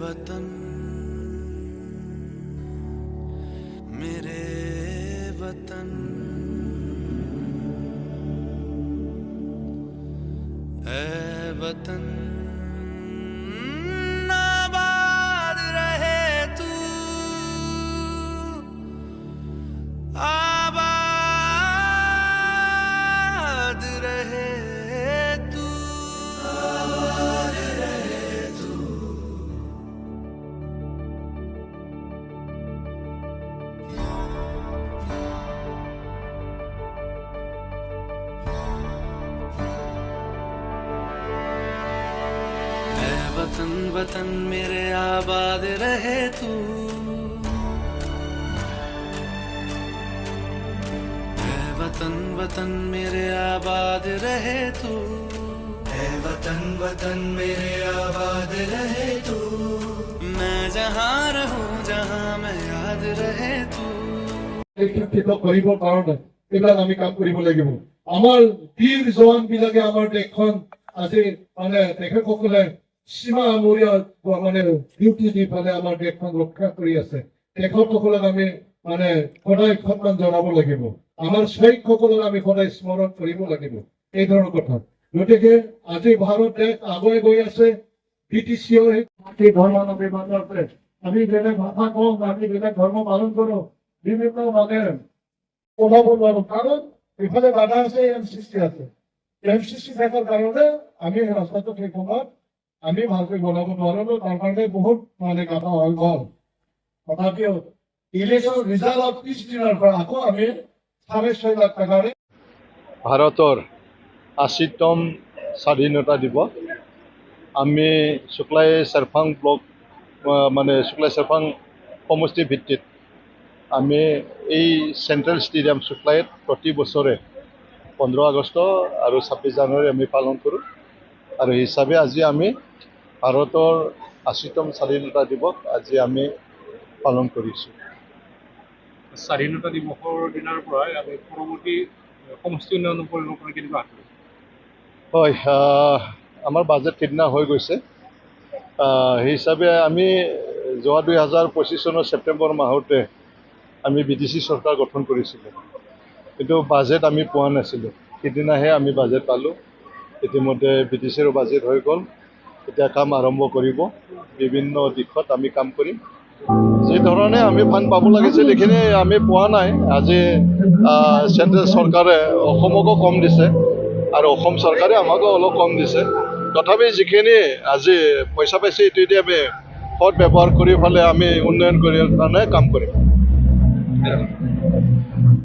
वतन मेरे वतन ऐ वतन आबाद रहे तू आबाद रहे तू आबाद रहे तू। वतन वतन मेरे आबाद रहे तू ऐ वतन वतन मेरे आबाद रहे तू ऐ वतन वतन मेरे आबाद रहे तू। मैं जहाँ रहूं जहाँ मैं याद रहे तू। শিক্ষিত কৰিবৰ কাৰণে এইবিলাক আমি কাম কৰিব লাগিব। আমাৰ বীৰ জোৱান বিলাকে আমাৰ দেশখন আজি তেখেতসকলে সীমামূৰীয়া ডিউটি দি পেলাই আমাৰ দেশখন ৰক্ষা কৰি আছে। তেখেতসকলক আমি সদায় সন্মান জনাব লাগিব। আমাৰ শ্বহীদসকলক আমি সদায় স্মৰণ কৰিব লাগিব। এই ধৰণৰ কথা। গতিকে আজি ভাৰত দেশ আগুৱাই গৈ আছে। BTCO ধৰ্মাৱলম্বী আছে। আমি বেলেগ ভাষা কওঁ, আমি বেলেগ ধৰ্ম পালন কৰোঁ, বিভিন্ন ওলাব নোৱাৰো, কাৰণ ইফালে বাধা আছে, MCC আছে। MCC থকাৰ কাৰণে আমি ৰাস্তাটো সেই সময়ত আমি ভালকৈ বনাব নোৱাৰিলো। তাৰ কাৰণে বহুত গাঁথা হৈ গ'ল। তথাপিও ইলেকশ্যন ৰিজাল্টৰ পিছদিনাৰ পৰা আকৌ আমি 6.5 লাখ টকাৰে ভাৰতৰ 80তম স্বাধীনতা দিৱস আমি শুক্লাই চেৰফাং ব্লক শুক্লাই চেৰফাং সমষ্টি ভিত্তিত আমি এই চেণ্ট্ৰেল ষ্টেডিয়াম শুক্লাইত প্ৰতি বছৰে 15 আগষ্ট আৰু 26 জানুৱাৰী আমি পালন কৰোঁ। আৰু হিচাপে আজি আমি ভাৰতৰ 80তম স্বাধীনতা দিৱস আজি আমি পালন কৰিছোঁ। স্বাধীনতা দিৱসৰ দিনাৰ পৰাই আমি পৰৱৰ্তী সমষ্টি উন্নয়ন পৰিকল্পনা কেনেকুৱা আছে? হয়, আমাৰ বাজেট সিদিনা হৈ গৈছে। সেই হিচাপে আমি যোৱা 2025 চনৰ ছেপ্টেম্বৰ মাহতে আমি BTC চৰকাৰ গঠন কৰিছিলোঁ, কিন্তু বাজেট আমি পোৱা নাছিলোঁ। সিদিনাহে আমি বাজেট পালোঁ। ইতিমধ্যে BTCৰ বাজেট হৈ গ'ল। এতিয়া কাম আৰম্ভ কৰিব। বিভিন্ন দিশত আমি কাম কৰিম। যি ধৰণে আমি ফাণ্ড পাব লাগিছিল এইখিনি আমি পোৱা নাই। আজি চেণ্ট্ৰেল চৰকাৰে অসমকো কম দিছে আৰু অসম চৰকাৰে আমাকো অলপ কম দিছে। তথাপি যিখিনি আজি পইচা পাইছে এইটো এতিয়া আমি সৎ ব্যৱহাৰ কৰি পেলাই আমি উন্নয়ন কৰাৰ কাৰণে কাম কৰিম।